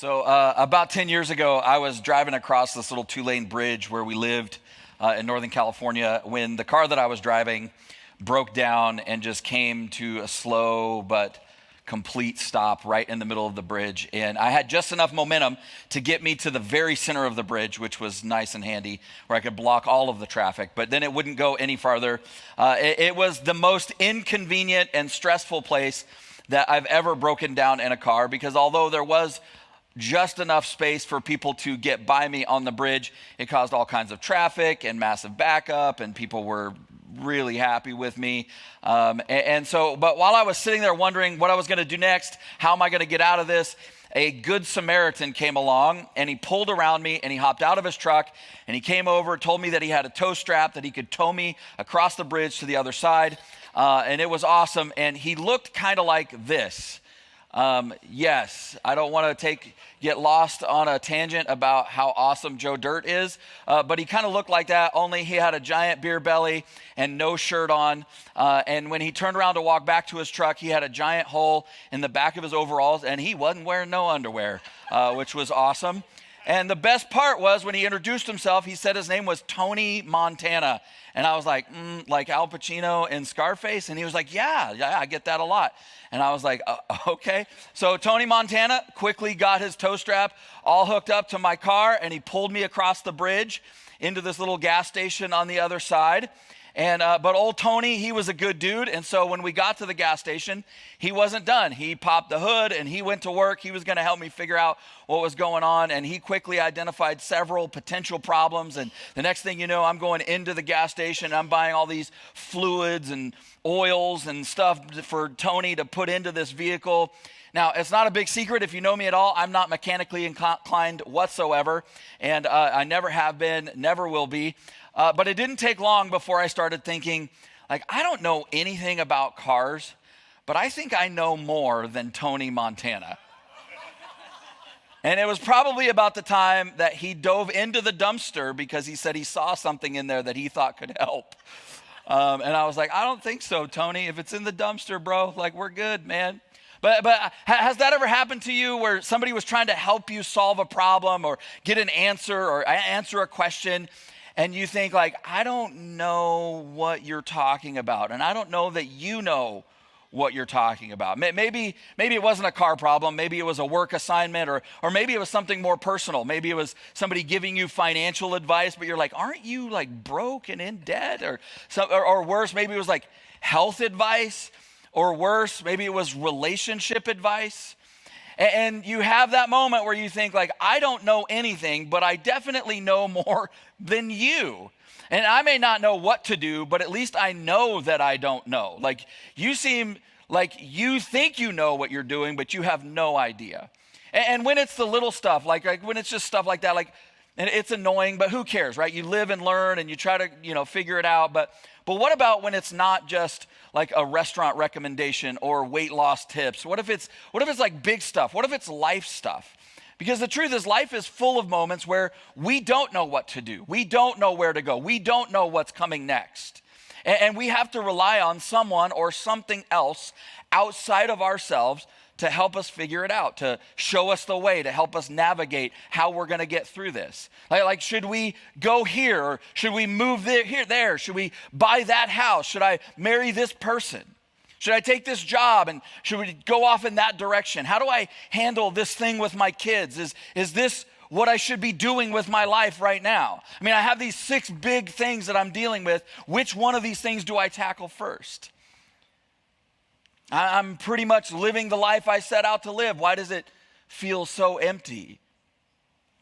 About 10 years ago, I was driving across this little two-lane bridge where we lived in Northern California when the car that I was driving broke down and just came to a slow but complete stop right in the middle of the bridge. And I had just enough momentum to get me to the very center of the bridge, which was nice and handy, where I could block all of the traffic, but then it wouldn't go any farther. It was the most inconvenient and stressful place that I've ever broken down in a car, because although there was just enough space for people to get by me on the bridge, it caused all kinds of traffic and massive backup, and people were really happy with me. But while I was sitting there wondering what I was going to do next, how am I going to get out of this, a good Samaritan came along and he pulled around me and he hopped out of his truck and he came over, told me that he had a tow strap that he could tow me across the bridge to the other side. And it was awesome. And he looked kind of like this. Yes, I don't want to get lost on a tangent about how awesome Joe Dirt is, but he kind of looked like that, only he had a giant beer belly and no shirt on. And when he turned around to walk back to his truck, he had a giant hole in the back of his overalls, and he wasn't wearing no underwear, which was awesome. And the best part was when he introduced himself, he said his name was Tony Montana. And I was like, like Al Pacino in Scarface? And he was like, yeah, I get that a lot. And I was like, okay. So Tony Montana quickly got his tow strap all hooked up to my car, and he pulled me across the bridge into this little gas station on the other side. But old Tony, he was a good dude. And so when we got to the gas station, he wasn't done. He popped the hood and he went to work. He was going to help me figure out what was going on. And he quickly identified several potential problems. And the next thing you know, I'm going into the gas station. And I'm buying all these fluids and oils and stuff for Tony to put into this vehicle. Now, it's not a big secret. If you know me at all, I'm not mechanically inclined whatsoever. And I never have been, never will be. But it didn't take long before I started thinking, I don't know anything about cars, but I think I know more than Tony Montana. And it was probably about the time that he dove into the dumpster because he said he saw something in there that he thought could help. And I was like, I don't think so, Tony. If it's in the dumpster, bro, we're good, man. But has that ever happened to you where somebody was trying to help you solve a problem or get an answer or answer a question, and you think I don't know what you're talking about, and I don't know that you know what you're talking about. Maybe it wasn't a car problem. Maybe it was a work assignment, or maybe it was something more personal. Maybe it was somebody giving you financial advice, but you're like, aren't you broke and in debt? Or worse, maybe it was health advice, or worse, maybe it was relationship advice. And you have that moment where you think I don't know anything, but I definitely know more than you. And I may not know what to do, but at least I know that I don't know. You seem like you think you know what you're doing, but you have no idea. And when it's the little stuff, when it's just stuff like that, and it's annoying, but who cares, right? You live and learn and you try to, figure it out. But what about when it's not just a restaurant recommendation or weight loss tips? What if it's big stuff? What if it's life stuff? Because the truth is, life is full of moments where we don't know what to do. We don't know where to go. We don't know what's coming next. And we have to rely on someone or something else outside of ourselves to help us figure it out, to show us the way, to help us navigate how we're going to get through this. Should we go here? Or should we move there? Should we buy that house? Should I marry this person? Should I take this job, and should we go off in that direction? How do I handle this thing with my kids? Is this what I should be doing with my life right now? I mean, I have these 6 big things that I'm dealing with. Which one of these things do I tackle first? I'm pretty much living the life I set out to live. Why does it feel so empty?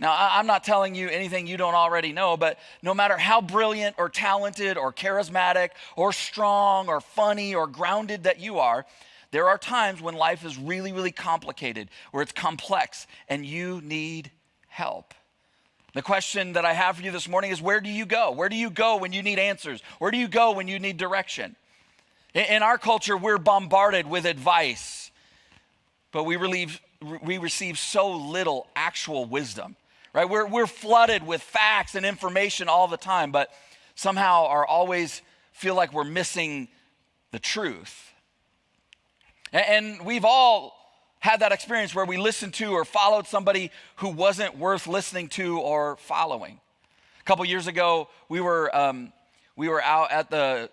Now, I'm not telling you anything you don't already know, but no matter how brilliant or talented or charismatic or strong or funny or grounded that you are, there are times when life is really, really complicated, where it's complex, and you need help. The question that I have for you this morning is, where do you go? Where do you go when you need answers? Where do you go when you need direction? In our culture, we're bombarded with advice, but we receive so little actual wisdom. Right? We're flooded with facts and information all the time, but somehow always feel like we're missing the truth. And we've all had that experience where we listened to or followed somebody who wasn't worth listening to or following. A couple years ago, we were out at the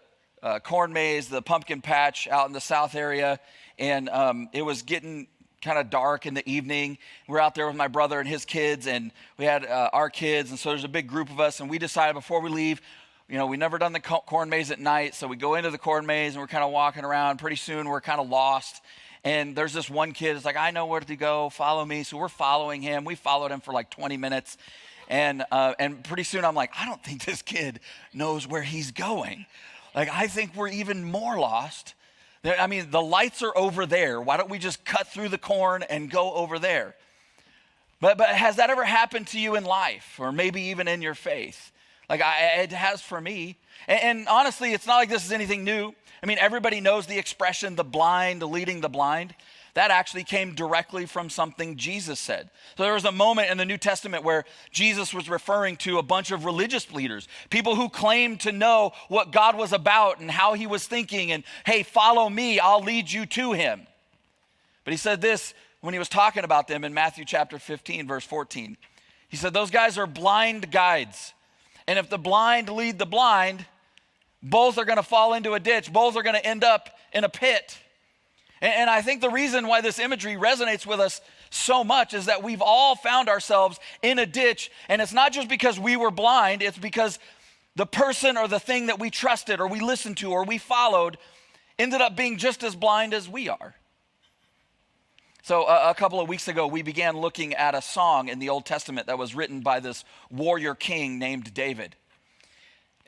corn maze, the pumpkin patch out in the south area, and it was getting kind of dark in the evening. We're out there with my brother and his kids, and we had our kids, and so there's a big group of us, and we decided before we leave, we've never done the corn maze at night, so we go into the corn maze, and we're kind of walking around. Pretty soon, we're kind of lost. And there's this one kid that's like, I know where to go, follow me. So we're following him. We followed him for like 20 minutes. And pretty soon I'm like, I don't think this kid knows where he's going. Like, I think we're even more lost. I mean, the lights are over there. Why don't we just cut through the corn and go over there? But has that ever happened to you in life, or maybe even in your faith? Like, it has for me. And honestly, it's not like this is anything new. I mean, everybody knows the expression, the blind leading the blind. That actually came directly from something Jesus said. So there was a moment in the New Testament where Jesus was referring to a bunch of religious leaders, people who claimed to know what God was about and how he was thinking, and hey, follow me, I'll lead you to him. But he said this when he was talking about them in Matthew chapter 15, verse 14. He said, those guys are blind guides. And if the blind lead the blind, both are going to fall into a ditch. Both are going to end up in a pit. And I think the reason why this imagery resonates with us so much is that we've all found ourselves in a ditch. And it's not just because we were blind. It's because the person or the thing that we trusted or we listened to or we followed ended up being just as blind as we are. So a couple of weeks ago, we began looking at a song in the Old Testament that was written by this warrior king named David.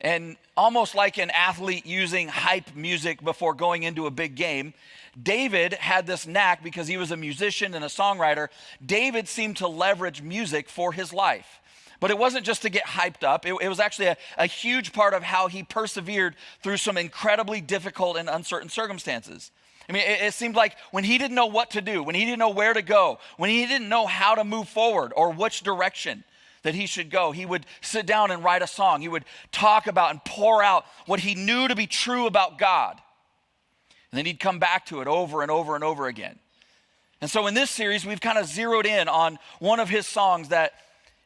And almost like an athlete using hype music before going into a big game, David had this knack because he was a musician and a songwriter. David seemed to leverage music for his life. But it wasn't just to get hyped up. It was actually a huge part of how he persevered through some incredibly difficult and uncertain circumstances. I mean, it seemed like when he didn't know what to do, when he didn't know where to go, when he didn't know how to move forward or which direction that he should go, he would sit down and write a song. He would talk about and pour out what he knew to be true about God. And then he'd come back to it over and over and over again. And so in this series, we've kind of zeroed in on one of his songs that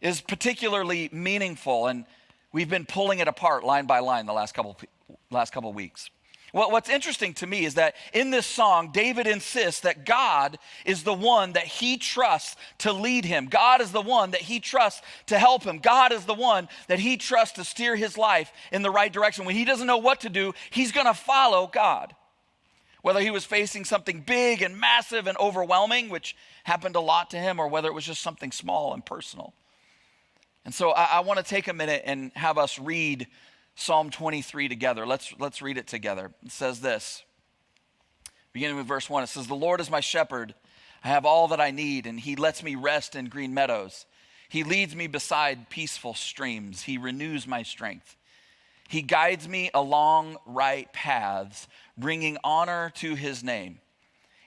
is particularly meaningful, and we've been pulling it apart line by line the last couple weeks. What's interesting to me is that in this song, David insists that God is the one that he trusts to lead him. God is the one that he trusts to help him. God is the one that he trusts to steer his life in the right direction. When he doesn't know what to do, he's going to follow God. Whether he was facing something big and massive and overwhelming, which happened a lot to him, or whether it was just something small and personal. And so I want to take a minute and have us read Psalm 23 together. Let's read it together. It says this, beginning with verse 1. It says, "The Lord is my shepherd. I have all that I need, and he lets me rest in green meadows. He leads me beside peaceful streams. He renews my strength. He guides me along right paths, bringing honor to his name.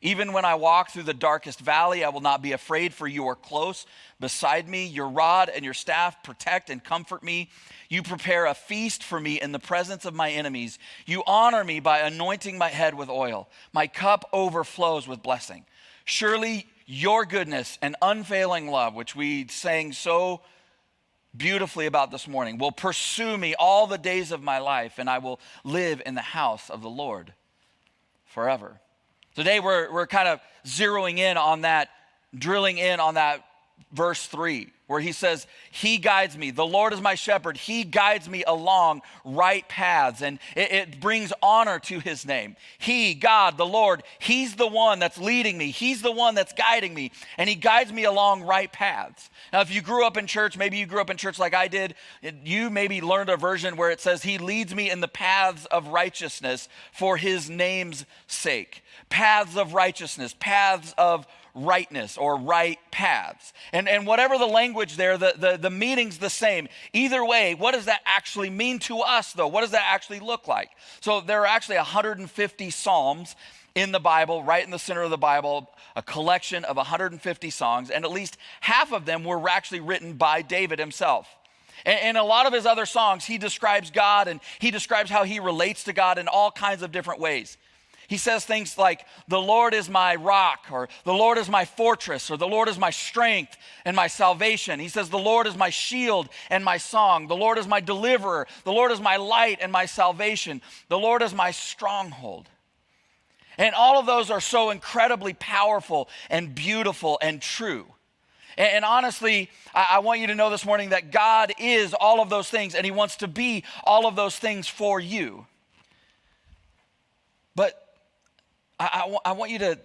Even when I walk through the darkest valley, I will not be afraid, for you are close beside me. Your rod and your staff protect and comfort me. You prepare a feast for me in the presence of my enemies. You honor me by anointing my head with oil. My cup overflows with blessing. Surely your goodness and unfailing love," which we sang so beautifully about this morning, "will pursue me all the days of my life, and I will live in the house of the Lord forever." Today we're kind of zeroing in on that, drilling in on that verse 3, where he says, he guides me. The Lord is my shepherd. He guides me along right paths, and it brings honor to his name. He, God, the Lord, he's the one that's leading me. He's the one that's guiding me, and he guides me along right paths. Now, if you grew up in church, maybe you grew up in church like I did, you maybe learned a version where it says, he leads me in the paths of righteousness for his name's sake. Paths of righteousness, paths of rightness, or right paths. And whatever the language there, the meaning's the same. Either way, what does that actually mean to us, though? What does that actually look like? So there are actually 150 Psalms in the Bible, right in the center of the Bible, a collection of 150 songs, and at least half of them were actually written by David himself. And a lot of his other songs, he describes God, and he describes how he relates to God in all kinds of different ways. He says things like, the Lord is my rock, or the Lord is my fortress, or the Lord is my strength and my salvation. He says, the Lord is my shield and my song. The Lord is my deliverer. The Lord is my light and my salvation. The Lord is my stronghold. And all of those are so incredibly powerful and beautiful and true. And honestly, I want you to know this morning that God is all of those things, and he wants to be all of those things for you. But I want you to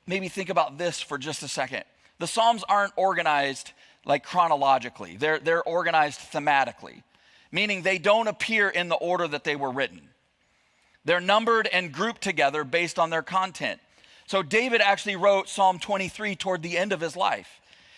maybe think about this for just a second. The Psalms aren't organized like chronologically. They're organized thematically, meaning they don't appear in the order that they were written. They're numbered and grouped together based on their content. So David actually wrote Psalm 23 toward the end of his life.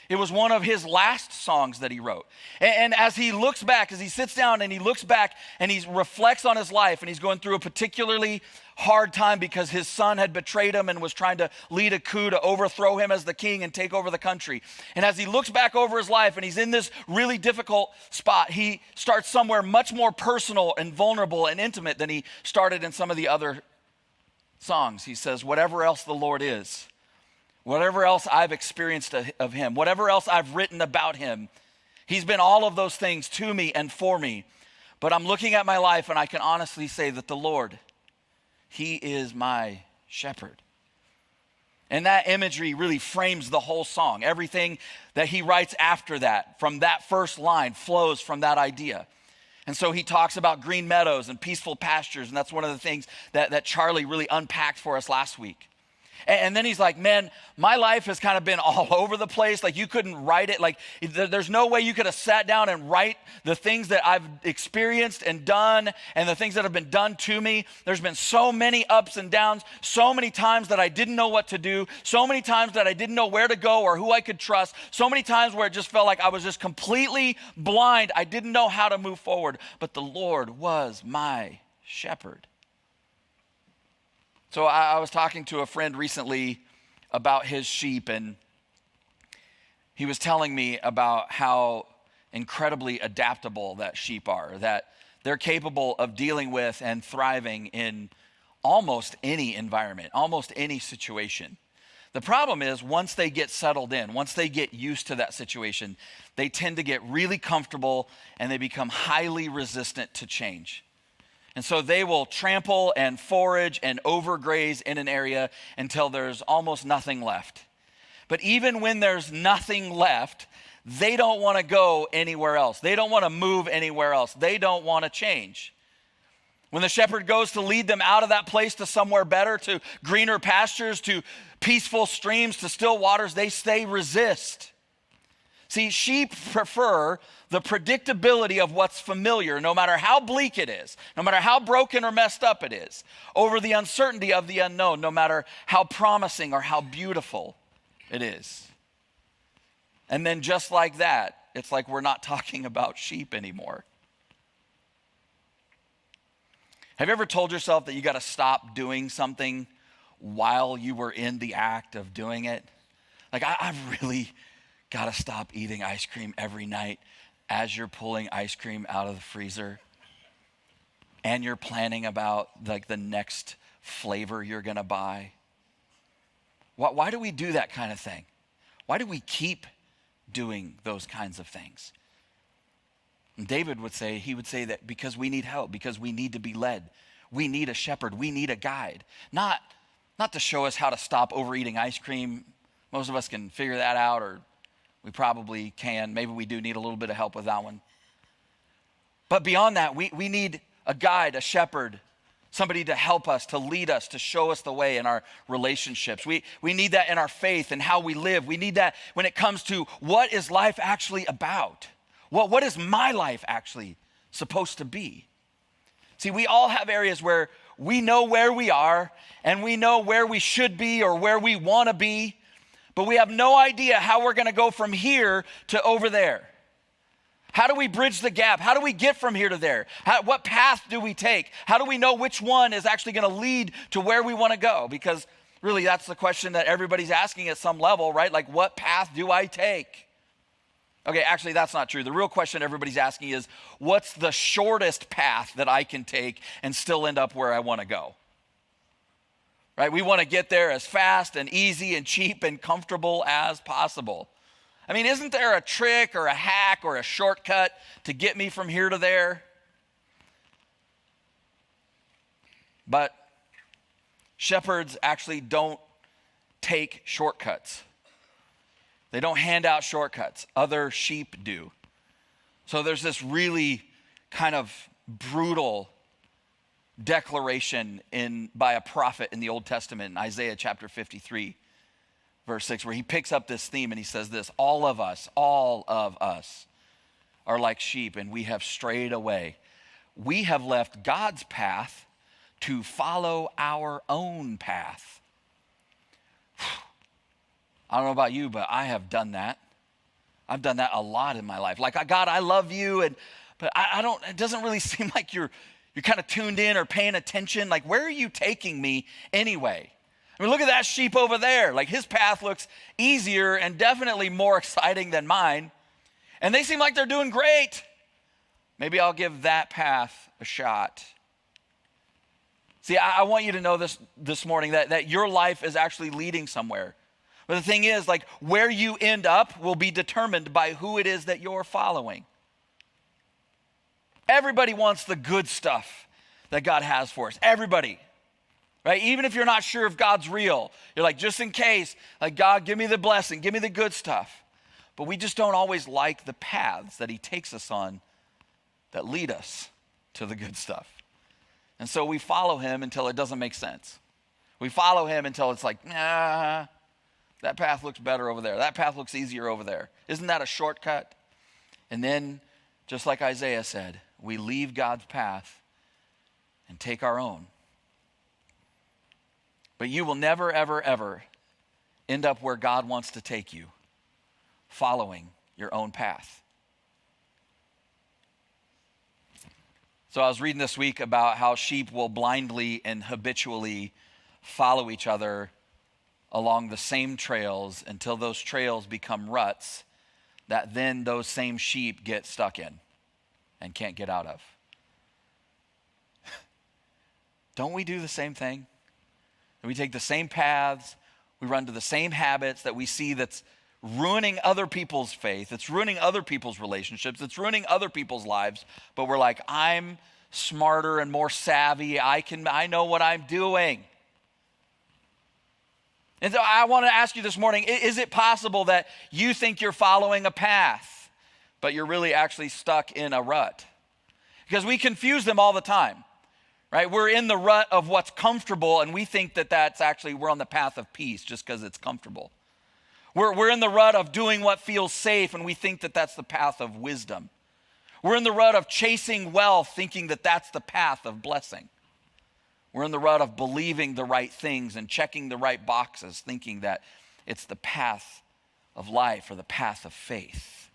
It was one of his last songs that he wrote. And as he looks back, as he sits down and he looks back and he reflects on his life, and he's going through a particularly hard time because his son had betrayed him and was trying to lead a coup to overthrow him as the king and take over the country. And as he looks back over his life and he's in this really difficult spot, he starts somewhere much more personal and vulnerable and intimate than he started in some of the other songs. He says, whatever else the Lord is, whatever else I've experienced of him, whatever else I've written about him, he's been all of those things to me and for me. But I'm looking at my life and I can honestly say that the Lord, he is my shepherd. And that imagery really frames the whole song. Everything that he writes after that, from that first line, flows from that idea. And so he talks about green meadows and peaceful pastures, and that's one of the things that Charlie really unpacked for us last week. And then he's like, man, my life has kind of been all over the place. Like, you couldn't write it. Like, there's no way you could have sat down and write the things that I've experienced and done and the things that have been done to me. There's been so many ups and downs, so many times that I didn't know what to do, so many times that I didn't know where to go or who I could trust, so many times where it just felt like I was just completely blind. I didn't know how to move forward, but the Lord was my shepherd. So I was talking to a friend recently about his sheep, and he was telling me about how incredibly adaptable that sheep are, that they're capable of dealing with and thriving in almost any environment, almost any situation. The problem is, once they get settled in, once they get used to that situation, they tend to get really comfortable and they become highly resistant to change. And so they will trample and forage and overgraze in an area until there's almost nothing left. But even when there's nothing left, they don't want to go anywhere else. They don't want to move anywhere else. They don't want to change. When the shepherd goes to lead them out of that place to somewhere better, to greener pastures, to peaceful streams, to still waters, they resist. See, sheep prefer the predictability of what's familiar, no matter how bleak it is, no matter how broken or messed up it is, over the uncertainty of the unknown, no matter how promising or how beautiful it is. And then just like that, it's like we're not talking about sheep anymore. Have you ever told yourself that you got to stop doing something while you were in the act of doing it? Like, I've really got to stop eating ice cream every night as you're pulling ice cream out of the freezer and you're planning about like the next flavor you're going to buy. Why do we do that kind of thing? Why do we keep doing those kinds of things? And David would say that because we need help, because we need to be led. We need a shepherd. We need a guide. Not to show us how to stop overeating ice cream. Most of us can figure that out, or we probably can. Maybe we do need a little bit of help with that one. But beyond that, we need a guide, a shepherd, somebody to help us, to lead us, to show us the way in our relationships. We need that in our faith and how we live. We need that when it comes to what is life actually about? What is my life actually supposed to be? See, we all have areas where we know where we are and we know where we should be or where we want to be, but we have no idea how we're going to go from here to over there. How do we bridge the gap? How do we get from here to there? What path do we take? How do we know which one is actually going to lead to where we want to go? Because really, that's the question that everybody's asking at some level, right? Like, what path do I take? Okay, actually, that's not true. The real question everybody's asking is, what's the shortest path that I can take and still end up where I want to go? right? We want to get there as fast and easy and cheap and comfortable as possible. I mean, isn't there a trick or a hack or a shortcut to get me from here to there? But shepherds actually don't take shortcuts. They don't hand out shortcuts. Other sheep do. So there's this really kind of brutal declaration by a prophet in the Old Testament, in Isaiah chapter 53, verse 6, where he picks up this theme and he says this: all of us are like sheep, and we have strayed away. We have left God's path to follow our own path. I don't know about you, but I have done that. I've done that a lot in my life. Like, God, I love you, but I don't, it doesn't really seem like you're kind of tuned in or paying attention. Like, where are you taking me anyway? I mean, look at that sheep over there. Like, his path looks easier and definitely more exciting than mine. And they seem like they're doing great. Maybe I'll give that path a shot. See, I want you to know this morning that your life is actually leading somewhere. But the thing is, like, where you end up will be determined by who it is that you're following. Everybody wants the good stuff that God has for us. Everybody, right? Even if you're not sure if God's real, you're like, just in case, like, God, give me the blessing, give me the good stuff. But we just don't always like the paths that he takes us on that lead us to the good stuff. And so we follow him until it doesn't make sense. We follow him until it's like, nah, that path looks better over there. That path looks easier over there. Isn't that a shortcut? And then, just like Isaiah said, we leave God's path and take our own. But you will never, ever, ever end up where God wants to take you, following your own path. So I was reading this week about how sheep will blindly and habitually follow each other along the same trails until those trails become ruts that then those same sheep get stuck in and can't get out of. Don't we do the same thing? We take the same paths, we run to the same habits that we see that's ruining other people's faith, it's ruining other people's relationships, it's ruining other people's lives, but we're like, I'm smarter and more savvy, I know what I'm doing. And so I want to ask you this morning, is it possible that you think you're following a path, but you're really actually stuck in a rut? Because we confuse them all the time, right? We're in the rut of what's comfortable, and we think that that's actually, we're on the path of peace just because it's comfortable. We're in the rut of doing what feels safe, and we think that that's the path of wisdom. We're in the rut of chasing wealth, thinking that that's the path of blessing. We're in the rut of believing the right things and checking the right boxes, thinking that it's the path of life or the path of faith.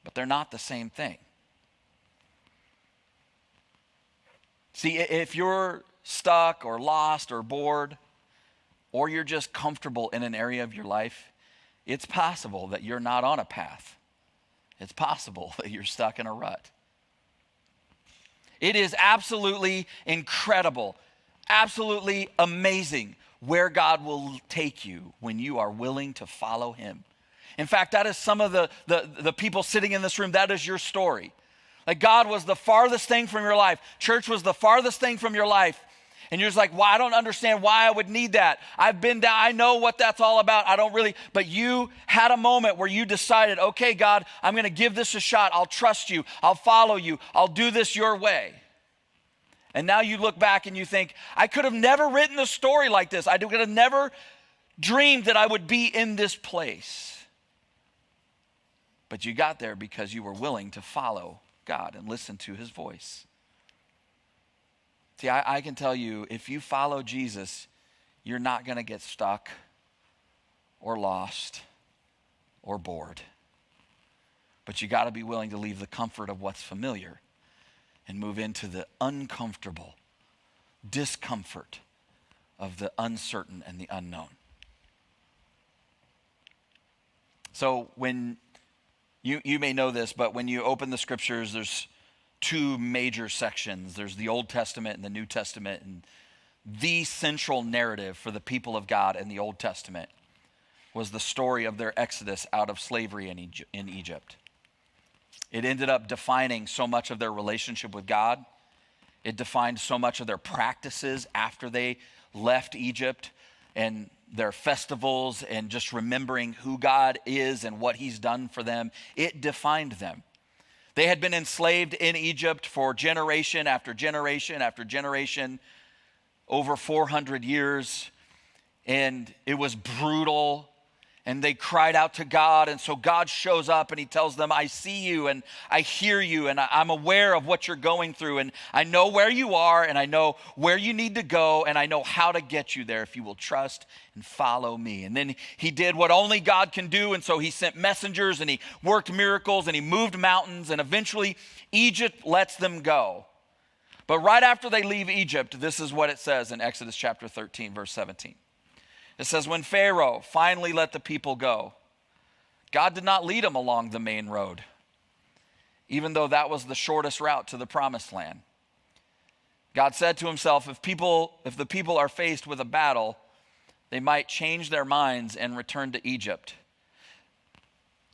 But they're not the same thing. See, if you're stuck or lost or bored, or you're just comfortable in an area of your life, it's possible that you're not on a path. It's possible that you're stuck in a rut. It is absolutely incredible, absolutely amazing where God will take you when you are willing to follow him. In fact, that is some of the people sitting in this room, that is your story. Like, God was the farthest thing from your life. Church was the farthest thing from your life. And you're just like, well, I don't understand why I would need that. I've been down, I know what that's all about. I don't really, but you had a moment where you decided, okay, God, I'm going to give this a shot. I'll trust you. I'll follow you. I'll do this your way. And now you look back and you think, I could have never written a story like this. I could have never dreamed that I would be in this place. But you got there because you were willing to follow God and listen to his voice. See, I can tell you, if you follow Jesus, you're not going to get stuck or lost or bored. But you got to be willing to leave the comfort of what's familiar and move into the uncomfortable discomfort of the uncertain and the unknown. So when you may know this, but when you open the scriptures, there's two major sections. There's the Old Testament and the New Testament. And the central narrative for the people of God in the Old Testament was the story of their exodus out of slavery in Egypt. It ended up defining so much of their relationship with God. It defined so much of their practices after they left Egypt, and their festivals, and just remembering who God is and what he's done for them. It defined them. They had been enslaved in Egypt for generation after generation after generation, over 400 years, and it was brutal. And they cried out to God, and so God shows up and he tells them, I see you and I hear you and I'm aware of what you're going through, and I know where you are and I know where you need to go and I know how to get you there if you will trust and follow me. And then he did what only God can do, and so he sent messengers and he worked miracles and he moved mountains, and eventually Egypt lets them go. But right after they leave Egypt, this is what it says in Exodus chapter 13, verse 17. It says, when Pharaoh finally let the people go, God did not lead them along the main road, even though that was the shortest route to the promised land. God said to himself, if the people are faced with a battle, they might change their minds and return to Egypt.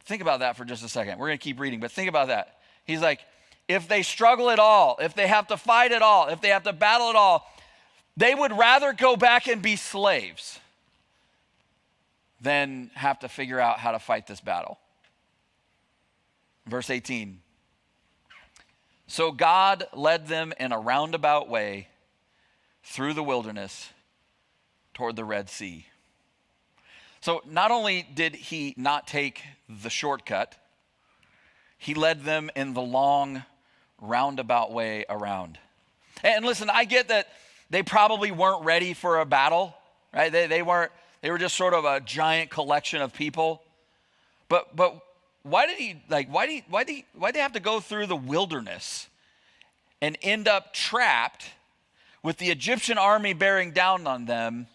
Think about that for just a second. We're going to keep reading, but think about that. He's like, if they struggle at all, if they have to fight at all, if they have to battle at all, they would rather go back and be slaves than have to figure out how to fight this battle. Verse 18. So God led them in a roundabout way through the wilderness toward the Red Sea. So not only did he not take the shortcut, he led them in the long roundabout way around. And listen, I get that they probably weren't ready for a battle, right? They were just sort of a giant collection of people. But why did they have to go through the wilderness and end up trapped with the Egyptian army bearing down on them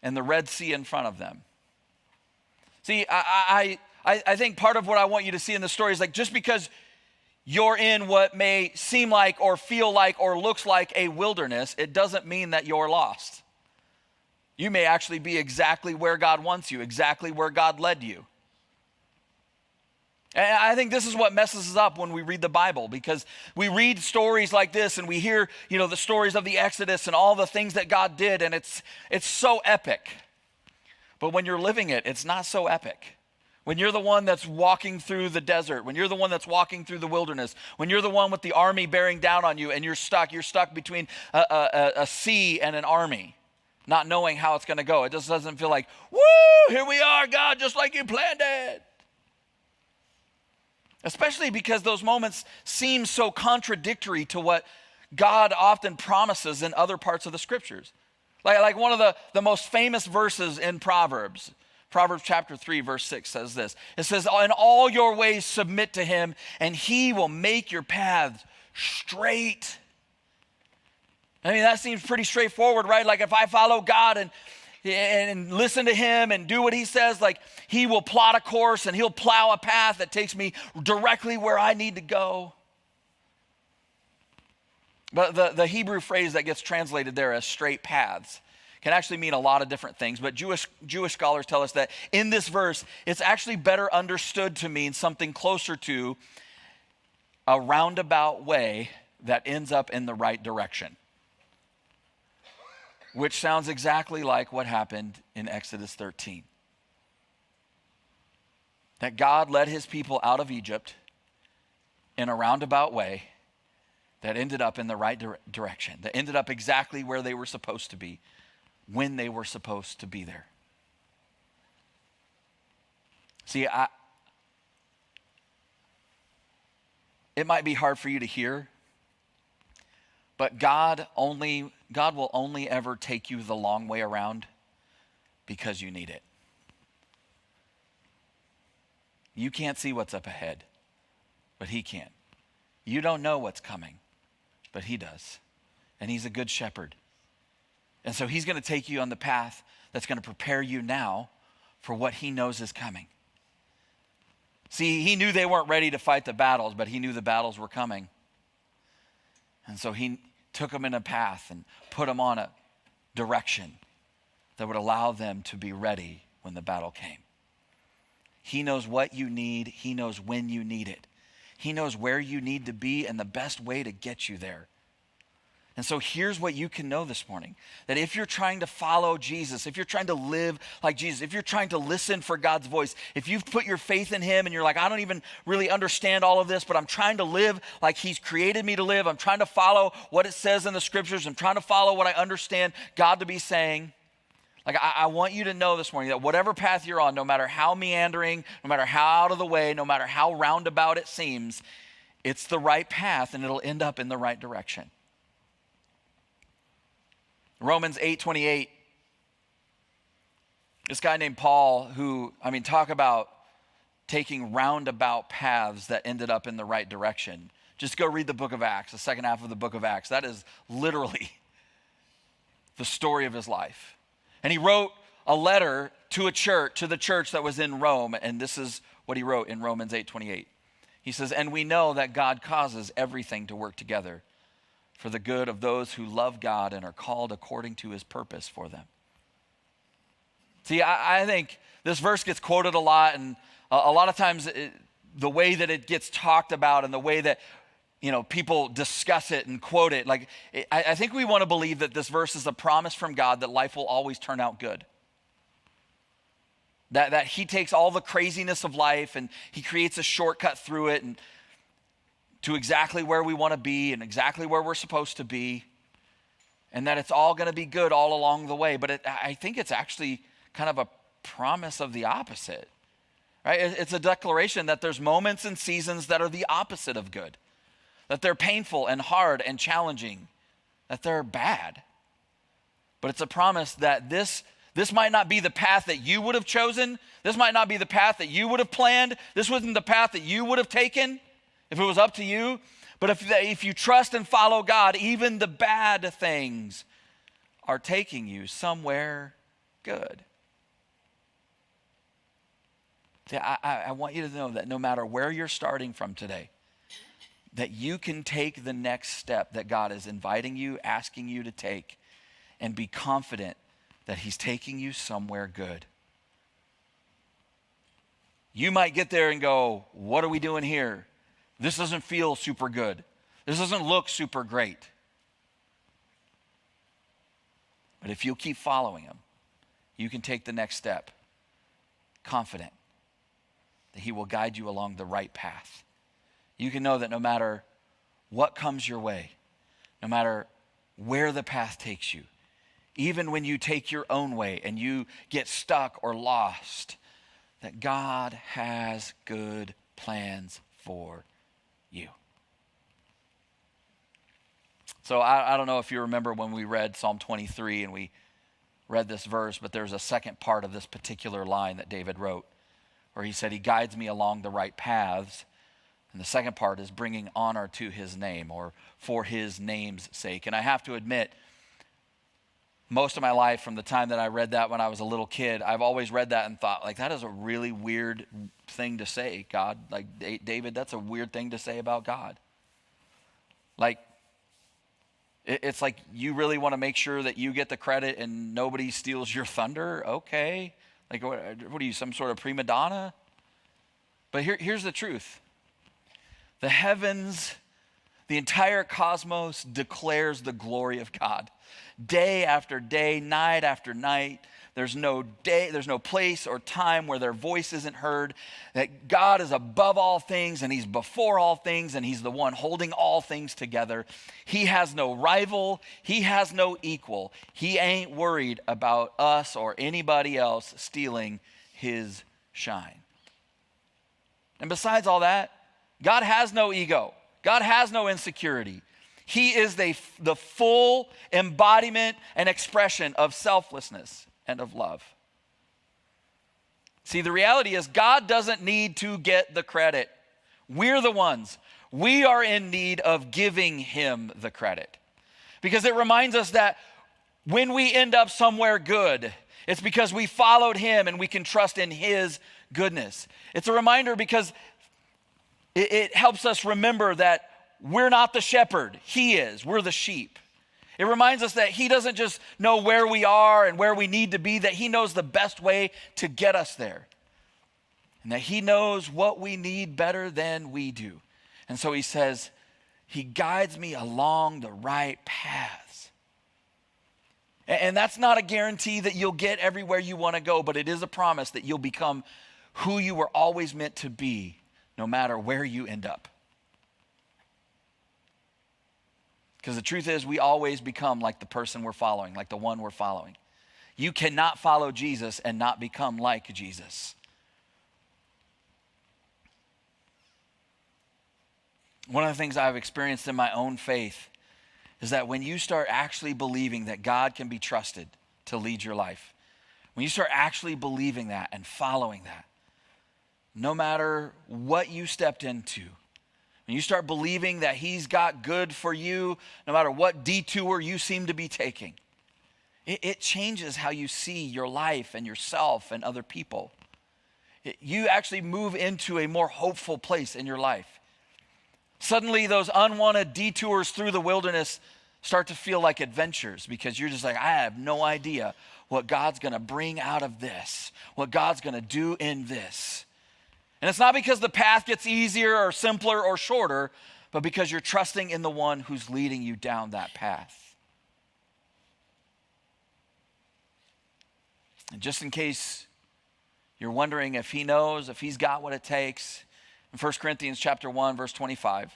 and the Red Sea in front of them? See, I think part of what I want you to see in the story is, like, just because you're in what may seem like or feel like or looks like a wilderness, it doesn't mean that you're lost. You may actually be exactly where God wants you, exactly where God led you. And I think this is what messes us up when we read the Bible, because we read stories like this and we hear, the stories of the Exodus and all the things that God did, and it's so epic. But when you're living it, it's not so epic. When you're the one that's walking through the desert, when you're the one that's walking through the wilderness, when you're the one with the army bearing down on you and you're stuck between a sea and an army, not knowing how it's going to go. It just doesn't feel like, woo, here we are, God, just like you planned it. Especially because those moments seem so contradictory to what God often promises in other parts of the scriptures. Like one of the most famous verses in Proverbs chapter 3, verse 6 says this. It says, in all your ways submit to him, and he will make your paths straight. I mean, that seems pretty straightforward, right? Like, if I follow God and listen to him and do what he says, like, he will plot a course and he'll plow a path that takes me directly where I need to go. But the Hebrew phrase that gets translated there as straight paths can actually mean a lot of different things. But Jewish scholars tell us that in this verse, it's actually better understood to mean something closer to a roundabout way that ends up in the right direction, which sounds exactly like what happened in Exodus 13. That God led his people out of Egypt in a roundabout way that ended up in the right direction, that ended up exactly where they were supposed to be, when they were supposed to be there. See, it might be hard for you to hear, but God will only ever take you the long way around because you need it. You can't see what's up ahead, but he can. You don't know what's coming, but he does. And he's a good shepherd. And so he's going to take you on the path that's going to prepare you now for what he knows is coming. See, he knew they weren't ready to fight the battles, but he knew the battles were coming. And so he took them in a path and put them on direction that would allow them to be ready when the battle came. He knows what you need. He knows when you need it. He knows where you need to be and the best way to get you there. And so here's what you can know this morning, that if you're trying to follow Jesus, if you're trying to live like Jesus, if you're trying to listen for God's voice, if you've put your faith in him and you're like, I don't even really understand all of this, but I'm trying to live like he's created me to live. I'm trying to follow what it says in the scriptures. I'm trying to follow what I understand God to be saying. Like, I want you to know this morning that whatever path you're on, no matter how meandering, no matter how out of the way, no matter how roundabout it seems, it's the right path and it'll end up in the right direction. Romans 8:28, this guy named Paul who, talk about taking roundabout paths that ended up in the right direction. Just go read the book of Acts, the second half of the book of Acts. That is literally the story of his life. And he wrote a letter to the church that was in Rome, and this is what he wrote in Romans 8:28. He says, and we know that God causes everything to work together for the good of those who love God and are called according to his purpose for them. See, I think this verse gets quoted a lot, and a lot of times the way that it gets talked about and the way that people discuss it and quote it, I think we want to believe that this verse is a promise from God that life will always turn out good. That he takes all the craziness of life and he creates a shortcut through it and to exactly where we want to be and exactly where we're supposed to be, and that it's all going to be good all along the way. But I think it's actually kind of a promise of the opposite, right? It's a declaration that there's moments and seasons that are the opposite of good, that they're painful and hard and challenging, that they're bad. But it's a promise that this might not be the path that you would have chosen. This might not be the path that you would have planned. This wasn't the path that you would have taken if it was up to you. But if you trust and follow God, even the bad things are taking you somewhere good. See, I want you to know that no matter where you're starting from today, that you can take the next step that God is inviting you, asking you to take, and be confident that he's taking you somewhere good. You might get there and go, what are we doing here? This doesn't feel super good. This doesn't look super great. But if you'll keep following him, you can take the next step, confident that he will guide you along the right path. You can know that no matter what comes your way, no matter where the path takes you, even when you take your own way and you get stuck or lost, that God has good plans for you. So I don't know if you remember when we read Psalm 23 and we read this verse, but there's a second part of this particular line that David wrote where he said, he guides me along the right paths. And the second part is bringing honor to his name, or for his name's sake. And I have to admit, most of my life, from the time that I read that when I was a little kid, I've always read that and thought, that is a really weird thing to say, God. David, that's a weird thing to say about God. It's like you really want to make sure that you get the credit and nobody steals your thunder? Okay. What are you, some sort of prima donna? But here's the truth. The heavens, the entire cosmos declares the glory of God. Day after day, night after night, there's no place or time where their voice isn't heard, that God is above all things and he's before all things and he's the one holding all things together. He has no rival. He has no equal. He ain't worried about us or anybody else stealing his shine. And besides all that, God has no ego. God has no insecurity. He is the full embodiment and expression of selflessness and of love. See, the reality is God doesn't need to get the credit. We're the ones. We are in need of giving him the credit. Because it reminds us that when we end up somewhere good, it's because we followed him and we can trust in his goodness. It's a reminder because it helps us remember that we're not the shepherd. He is. We're the sheep. It reminds us that he doesn't just know where we are and where we need to be, that he knows the best way to get us there. And that he knows what we need better than we do. And so he says, he guides me along the right paths. And that's not a guarantee that you'll get everywhere you want to go, but it is a promise that you'll become who you were always meant to be, no matter where you end up. Because the truth is, we always become like the person we're following, like the one we're following. You cannot follow Jesus and not become like Jesus. One of the things I've experienced in my own faith is that when you start actually believing that God can be trusted to lead your life, when you start actually believing that and following that, no matter what you stepped into, when you start believing that he's got good for you, no matter what detour you seem to be taking, it changes how you see your life and yourself and other people. You actually move into a more hopeful place in your life. Suddenly those unwanted detours through the wilderness start to feel like adventures because you're just like, I have no idea what God's going to bring out of this, what God's going to do in this. And it's not because the path gets easier or simpler or shorter, but because you're trusting in the one who's leading you down that path. And just in case you're wondering if he knows, if he's got what it takes, in 1 Corinthians chapter 1, verse 25,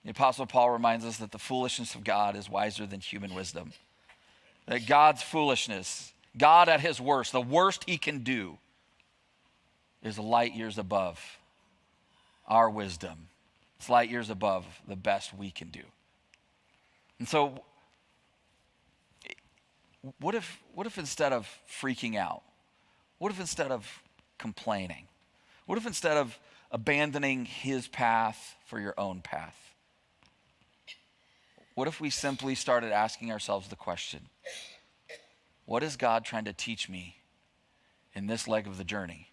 the Apostle Paul reminds us that the foolishness of God is wiser than human wisdom. That God's foolishness, God at his worst, the worst he can do, is light years above our wisdom. It's light years above the best we can do. And so, what if instead of freaking out, what if instead of complaining, what if instead of abandoning his path for your own path, what if we simply started asking ourselves the question, what is God trying to teach me in this leg of the journey?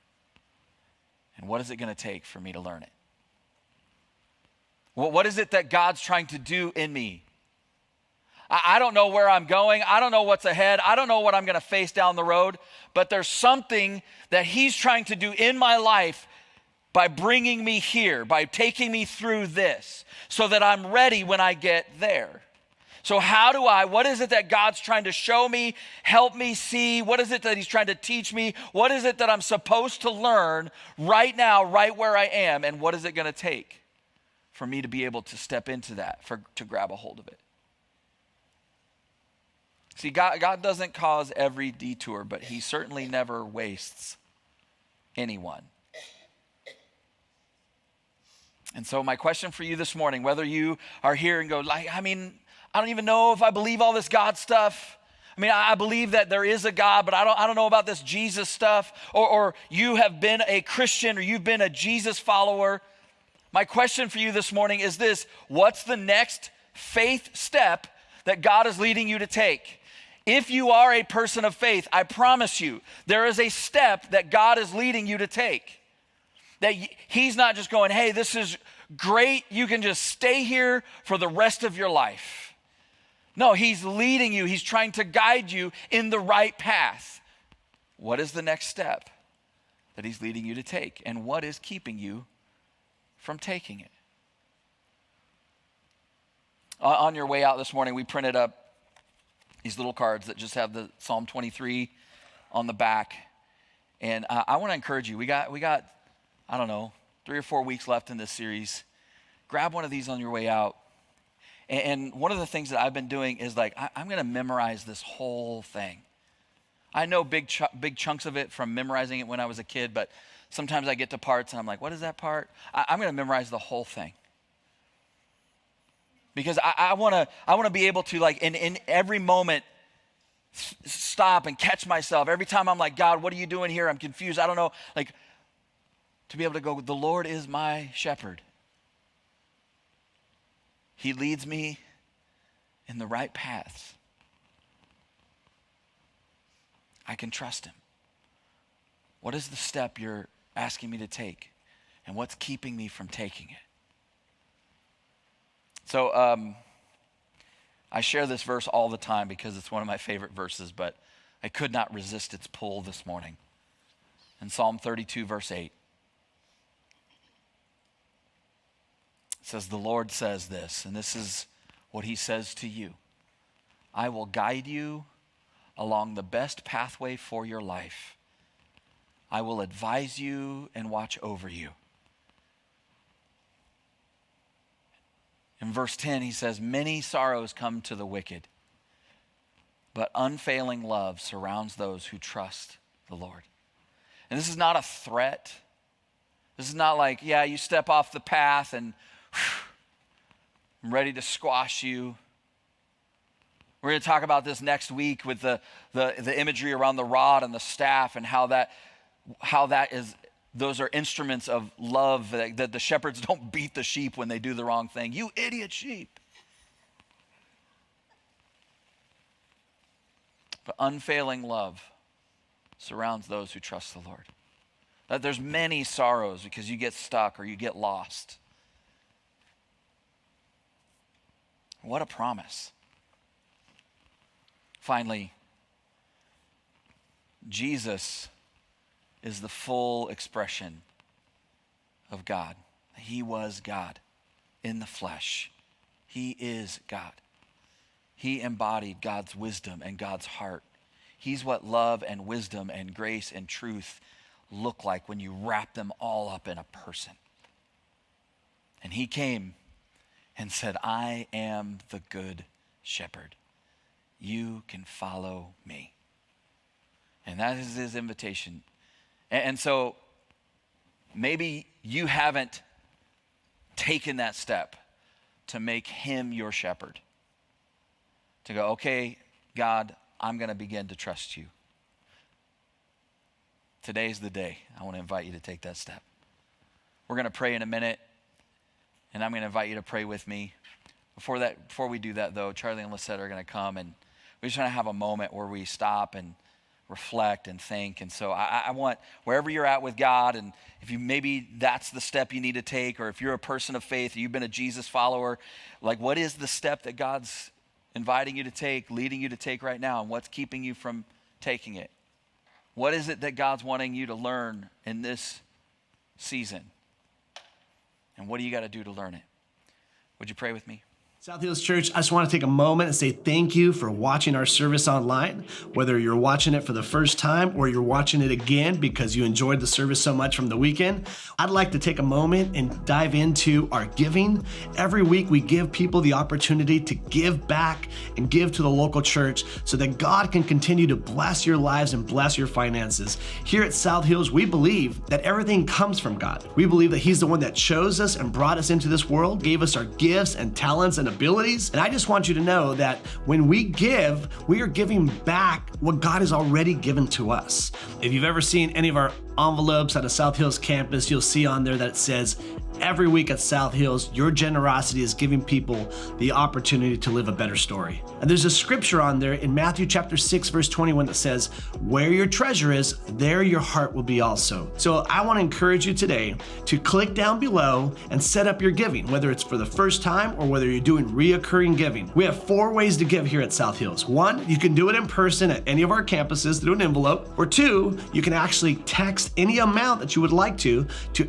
And what is it going to take for me to learn it? What is it that God's trying to do in me? I don't know where I'm going. I don't know what's ahead. I don't know what I'm going to face down the road. But there's something that he's trying to do in my life by bringing me here, by taking me through this, so that I'm ready when I get there. So what is it that God's trying to show me, help me see? What is it that he's trying to teach me? What is it that I'm supposed to learn right now, right where I am? And what is it going to take for me to be able to step into that, to grab a hold of it? See, God doesn't cause every detour, but he certainly never wastes anyone. And so my question for you this morning, whether you are here and go, I don't even know if I believe all this God stuff. I believe that there is a God, but I don't know about this Jesus stuff. Or you have been a Christian or you've been a Jesus follower. My question for you this morning is this: what's the next faith step that God is leading you to take? If you are a person of faith, I promise you, there is a step that God is leading you to take. That he's not just going, hey, this is great, you can just stay here for the rest of your life. No, he's leading you. He's trying to guide you in the right path. What is the next step that he's leading you to take? And what is keeping you from taking it? On your way out this morning, we printed up these little cards that just have the Psalm 23 on the back. And I want to encourage you. We got, I don't know, 3 or 4 weeks left in this series. Grab one of these on your way out. And one of the things that I've been doing is I'm going to memorize this whole thing. I know big chunks of it from memorizing it when I was a kid, but sometimes I get to parts and I'm like, what is that part? I'm going to memorize the whole thing. Because I want to be able to, in every moment, stop and catch myself. Every time I'm like, God, what are you doing here? I'm confused. I don't know. To be able to go, the Lord is my shepherd. He leads me in the right paths. I can trust him. What is the step you're asking me to take? And what's keeping me from taking it? So I share this verse all the time because it's one of my favorite verses, but I could not resist its pull this morning. In Psalm 32, verse 8, it says, the Lord says this, and this is what he says to you. I will guide you along the best pathway for your life. I will advise you and watch over you. In verse 10, he says, many sorrows come to the wicked, but unfailing love surrounds those who trust the Lord. And this is not a threat. This is not like, yeah, you step off the path and I'm ready to squash you. We're going to talk about this next week with the imagery around the rod and the staff and how that is, those are instruments of love, that the shepherds don't beat the sheep when they do the wrong thing. You idiot sheep. But unfailing love surrounds those who trust the Lord. That there's many sorrows because you get stuck or you get lost. What a promise. Finally, Jesus is the full expression of God. He was God in the flesh. He is God. He embodied God's wisdom and God's heart. He's what love and wisdom and grace and truth look like when you wrap them all up in a person. And he came and said, I am the good shepherd. You can follow me. And that is his invitation. And so maybe you haven't taken that step to make him your shepherd. To go, okay, God, I'm going to begin to trust you. Today's the day. I want to invite you to take that step. We're going to pray in a minute, and I'm going to invite you to pray with me. Before we do that, though, Charlie and Lisette are going to come, and we just want to have a moment where we stop and reflect and think. And so I want, wherever you're at with God, and if you maybe that's the step you need to take, or if you're a person of faith, or you've been a Jesus follower, like what is the step that God's inviting you to take, leading you to take right now, and what's keeping you from taking it? What is it that God's wanting you to learn in this season? And what do you got to do to learn it? Would you pray with me? South Hills Church, I just want to take a moment and say thank you for watching our service online. Whether you're watching it for the first time or you're watching it again because you enjoyed the service so much from the weekend, I'd like to take a moment and dive into our giving. Every week we give people the opportunity to give back and give to the local church so that God can continue to bless your lives and bless your finances. Here at South Hills, we believe that everything comes from God. We believe that He's the one that chose us and brought us into this world, gave us our gifts and talents and abilities. And I just want you to know that when we give, we are giving back what God has already given to us. If you've ever seen any of our envelopes at a South Hills campus, you'll see on there that it says, every week at South Hills, your generosity is giving people the opportunity to live a better story. And there's a scripture on there in Matthew chapter 6, verse 21 that says, where your treasure is, there your heart will be also. So I want to encourage you today to click down below and set up your giving, whether it's for the first time or whether you're doing reoccurring giving. We have 4 ways to give here at South Hills. 1, you can do it in person at any of our campuses through an envelope. Or 2, you can actually text any amount that you would like to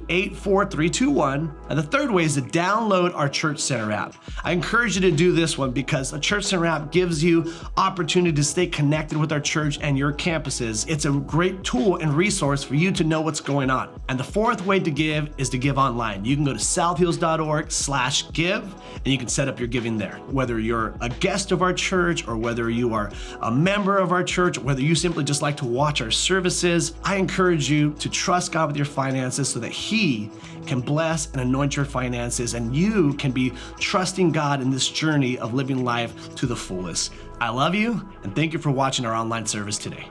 84321. And the 3rd way is to download our Church Center app. I encourage you to do this one because the Church Center app gives you opportunity to stay connected with our church and your campuses. It's a great tool and resource for you to know what's going on. And the 4th way to give is to give online. You can go to southhills.org/give and you can set up your giving there. Whether you're a guest of our church or whether you are a member of our church, or whether you simply just like to watch our services, I encourage you to trust God with your finances so that He can bless and anoint your finances, and you can be trusting God in this journey of living life to the fullest. I love you, and thank you for watching our online service today.